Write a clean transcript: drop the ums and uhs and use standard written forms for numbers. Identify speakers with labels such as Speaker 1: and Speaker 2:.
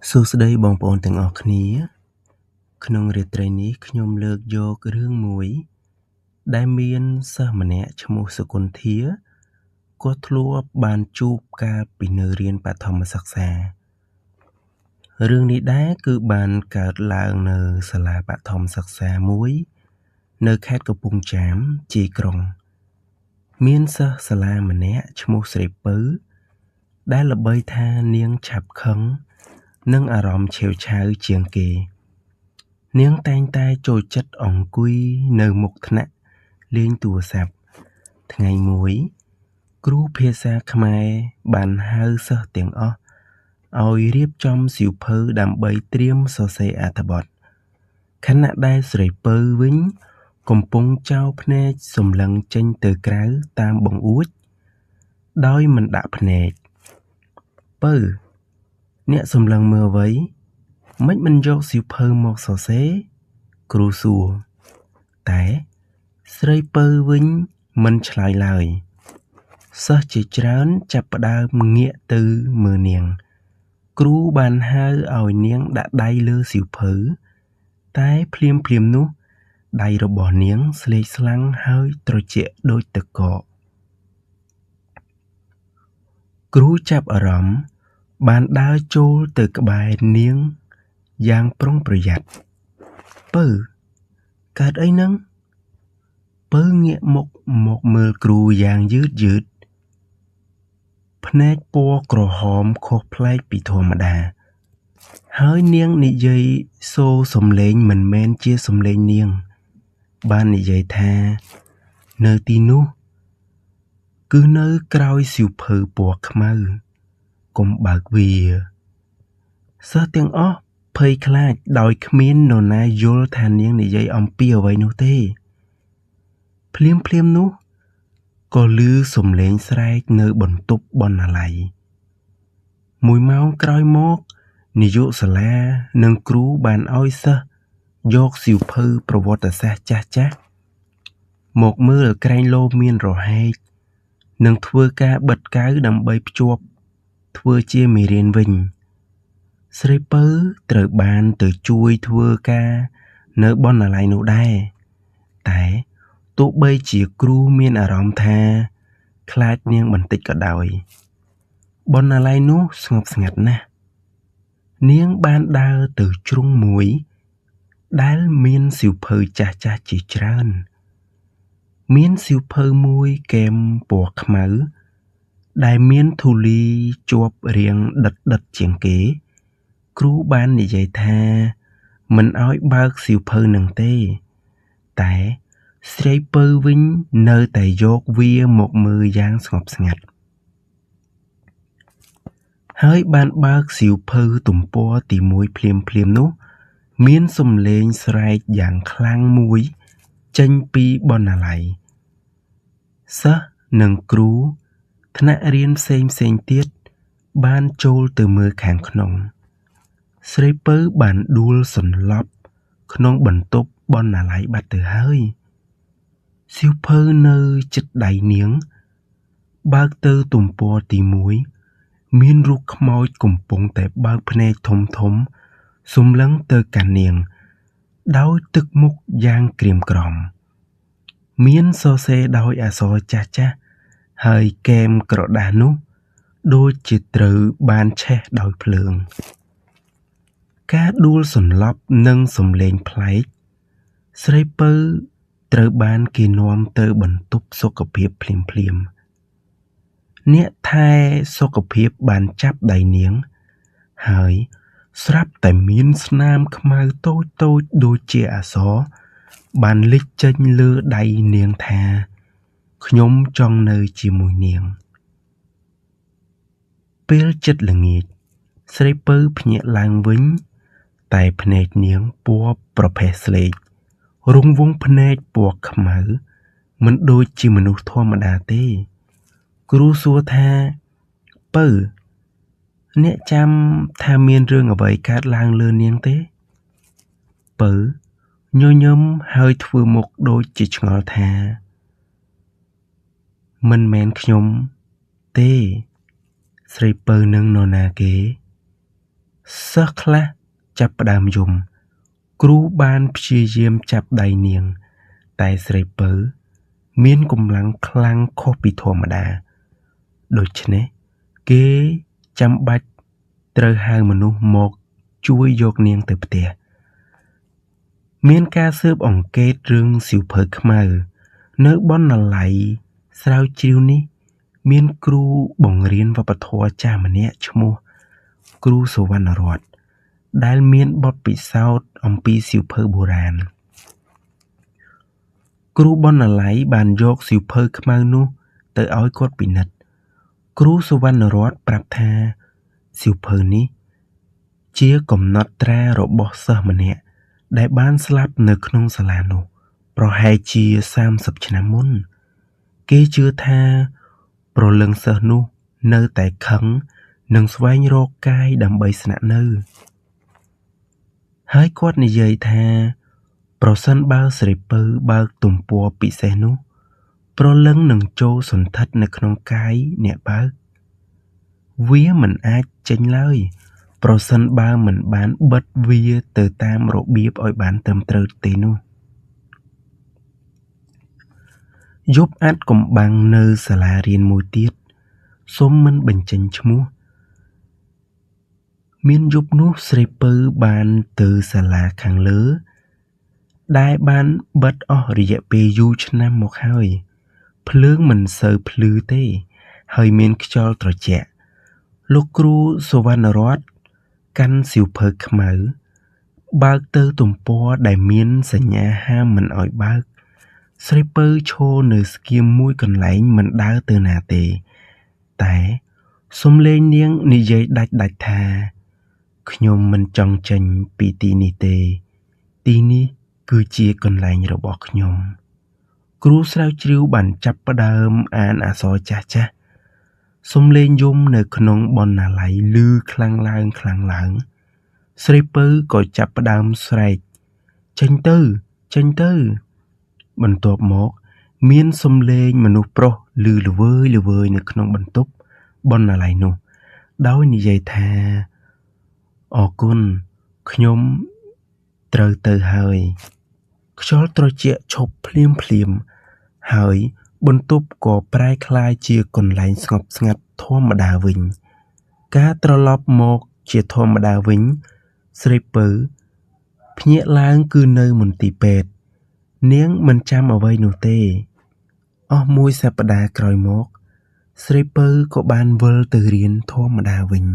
Speaker 1: សួស្តីបងប្អូនទាំងអស់គ្នាក្នុងរាត្រីនេះខ្ញុំលើកយករឿងមួយដែលមានសិស្សម្នាក់ឈ្មោះសុគន្ធាគាត់ធ្លាប់បានជួបកាលពីនៅរៀនបឋមសិក្សារឿងនេះដែរគឺបានកើតឡើងនៅសាលាបឋមសិក្សាមួយនៅខេត្តកំពង់ចាមជាយក្រុងមានសិស្សសាលាម្នាក់ឈ្មោះស្រីពៅដែលល្បីថានាងឆាប់ខឹងនិងអារម្មណ៍ឆេវឆាវជាងគេនាងតែងតែចូលចិត្តអង្គុយនៅមុខថ្នាក់លេងទូរស័ព្ទថ្ងៃមួយគ្រូភាសាខ្មែរបានហៅសិស្សទាំងអស់ឲ្យរៀបចំសៀវភៅដើម្បីត្រៀមសរសេរអត្ថបទខណៈដែលស្រីពៅវិញកំពុងចោលភ្នែកសម្លឹងចេញទៅក្រៅតាមបង្អួចដោយមិនដាក់ភ្នែកពៅអ្នកសម្លឹងមើលអ្វីមិនយកសៀវភៅមកសរសេរគ្រូសួរតែស្រីពៅវិញមិនឆ្លើយឡើយសិស្សជាច្រើនចាប់ផ្ដើមងាកទៅមើលនាងគ្រូបានហៅឲ្យនាងដាក់ដៃលើសៀវភៅតែភ្លាមនោះដៃរបស់នាងស្លេកស្លាំងហើយត្រជាក់ដូចទឹកកកគ្រូចាប់អារម្មណ៍បានដើរចូលទៅក្បែរនាងយ៉ាងប្រុងប្រយ័ត្នពៅកើតអីហ្នឹងពៅងាកមុខមកមើលគ្រូយ៉ាងយឺតភ្នែកពណ៌ក្រហមខុសប្លែកពីធម្មតាហើយនាងនិយាយសូរសំឡេងមិនមែនជាសំឡេងនាងបាននិយាយថានៅទីនោះគឺនៅក្រោយសៀវភៅពណ៌ខ្មៅកុំបើកវាសិស្សទាំងអស់ភ័យខ្លាចដោយគ្មាននរណាយល់ថានាងនិយាយអំពីអ្វីនោះទេភ្លាមនោះក៏ឮសំឡេងស្រែកនៅបន្ទប់បណ្ណាល័យ1 ម៉ោងក្រោយមកនាយកសាលានិងគ្រូបានឲ្យសិស្សយកសៀវភៅប្រវត្តិសាស្ត្រចាស់មកមើលក្រែងលោមានរហែកនិងធ្វើការបិទកៅដើម្បីភ្ជាប់ធ្វើជាមេរៀនវិញស្រីពៅត្រូវបានទៅជួយធ្វើការនៅបណ្ណាល័យនោះដែរតែទោះបីជាគ្រូមានអារម្មណ៍ថាខ្លាចនាងបន្តិចក៏ដោយបណ្ណាល័យនោះស្ងប់ស្ងាត់ណាស់នាងបានដើរទៅជ្រុងមួយដែលមានសៀវភៅចាស់ជាច្រើនមានសៀវភៅមួយគែមពណ៌ខ្មៅដែលមានធូលីជាប់រាងដិតជាងគេគ្រូបាននិយាយថាមិនឲ្យបើកសៀវភៅនឹងទេតែស្រីពៅវិញនៅតែយកវាមកមើលយ៉ាងស្ងប់ស្ងាត់ហើយបានបើកសៀវភៅទំព័រទី1ភ្លាមនោះមានសំឡេងស្រែកយ៉ាងខ្លាំងមួយចេញពីបណ្ណាល័យសិស្សនិងគ្រូថ្នាក់រៀនផ្សេងទៀតបានចូលទៅមើលខាងក្នុងស្រីពៅបានដួលសន្លប់ក្នុងបន្ទប់បណ្ណាល័យបាត់ទៅហើយសៀវភៅនៅជិតដៃនាងបើកទៅទំព័រទី1មានរូបខ្មោចកំពុងតែបើកភ្នែកធំសម្លឹងទៅកាន់នាងដោយទឹកមុខយ៉ាងក្រៀមក្រំមានសរសេរដោយអក្សរចាស់ហើយគែមក្រដាសនោះដូចជាត្រូវបានឆេះដោយភ្លើងការដួលសន្លប់និងសំឡេងប្លែកស្រីពៅត្រូវបានគេនាំទៅបន្ទប់សុខភាពភ្លាមអ្នកថែសុខភាពបានចាប់ដៃនាងហើយស្រាប់តែមានស្នាមខ្មៅតូចដូចជាអក្សរបានលេចចេញលើដៃនាងថាខ្ញុំចង់នៅជាមួយនាងពេលជិតល្ងាចស្រីពៅភ្ញាក់ឡើងវិញតែភ្នែកនាងពណ៌ប្រផេះស្លេករង្វង់ភ្នែកពណ៌ខ្មៅមិនដូចជាមនុស្សធម្មតាទេគ្រូសួរថាពៅអ្នកចាំថាមានរឿងអ្វីកើតឡើងលើនាងទេពៅញញឹមហើយធ្វើមុខដូចជាឆ្ងល់ថាមិនមែនខ្ញុំទេស្រីពៅនឹងនរណាគេ សិស្សខ្លះចាប់ផ្ដើមយំគ្រូបានព្យាយាមចាប់ដៃនាងតែស្រីពៅមានកម្លាំងខ្លាំងខុសពីធម្មតាដូច្នេះគេចាំបាច់ត្រូវហៅមនុស្សមកជួយយកនាងទៅផ្ទះមានការស៊ើបអង្កេតរឿងសៀវភៅខ្មៅនៅបណ្ណាល័យស្រាវជ្រាវនេះមានគ្រូបង្រៀនវប្បធម៌ចាស់ម្នាក់ឈ្មោះគ្រូសុវណ្ណរតន៍ដែលមានបទពិសោធន៍អំពីសៀវភៅបុរាណគ្រូបណ្ណាល័យបានយកសៀវភៅខ្មៅនោះទៅឲ្យគាត់ពិនិត្យគ្រូសុវណ្ណរតន៍ប្រាប់ថាសៀវភៅនេះជាកំណត់ត្រារបស់សិស្សម្នាក់ដែលបានស្លាប់នៅក្នុងសាលានោះប្រហែលជា30ឆ្នាំមុនគេជឿថាព្រលឹងសិស្សនោះនៅតែខឹងនិងស្វែងរកកាយដើម្បីស្នាក់នៅហើយគាត់និយាយថាប្រសិនបើស្រីពៅបើកទំព័រពិសេសនោះព្រលឹងនឹងចូលសន្ធិដ្ឋនៅក្នុងកាយអ្នកបើកវាមិនអាចចេញឡើយប្រសិនបើមិនបានបិទវាទៅតាមរបៀបឲ្យបានត្រឹមត្រូវទេនោះយប់អាត់កំបាំងនៅសាលារៀនមួយទៀតសុំមិនបញ្ចេញឈ្មោះមានយប់នោះស្រីពៅបានទៅសាលាខាងលើដែលបានបិទអស់រយៈពេលយូរឆ្នាំមកហើយភ្លើងមិនសូវភ្លឺទេហើយមានខ្យល់ត្រជាក់លោកគ្រូសុវណ្ណរតន៍កាន់សៀវភៅខ្មៅបើកទៅទំព័រដែលមានសញ្ញាហាមមិនឲ្យបើកស្រីពៅឈរនៅស្គៀមមួយកន្លែងមិនដើរទៅណាទេតែសំឡេងនាងនិយាយដាច់ថាខ្ញុំមិនចង់ចេញពីទីនេះទេទីនេះគឺជាកន្លែងរបស់ខ្ញុំគ្រូស្រាវជ្រាវបានចាប់ផ្ដើមអានអក្សរចាស់សំឡេងយំនៅក្នុងបណ្ណាល័យឮខ្លាំងឡើងស្រីពៅក៏ចាប់ផ្ដើមស្រែកចេញទៅបន្ទាប់មកមានសំឡេងមនុស្សប្រុសឮល្វើយនៅក្នុងបន្ទប់បណ្ណាល័យនោះដោយនិយាយថាអរគុណខ្ញុំត្រូវទៅហើយខ្យល់ត្រជាក់ឈប់ភ្លាមហើយបន្ទប់ក៏ប្រែក្លាយជាកន្លែងស្ងប់ស្ងាត់ធម្មតាវិញការត្រឡប់មកជាធម្មតាវិញស្រីពៅភ្ញាក់ឡើងគឺនៅមន្ទីរពេទ្យនាងមិនចាំអ្វីនោះទេអស់មួយសប្តាហ៍ក្រោយមកស្រីពៅក៏បានវិលទៅរៀនធម្មតាវិញ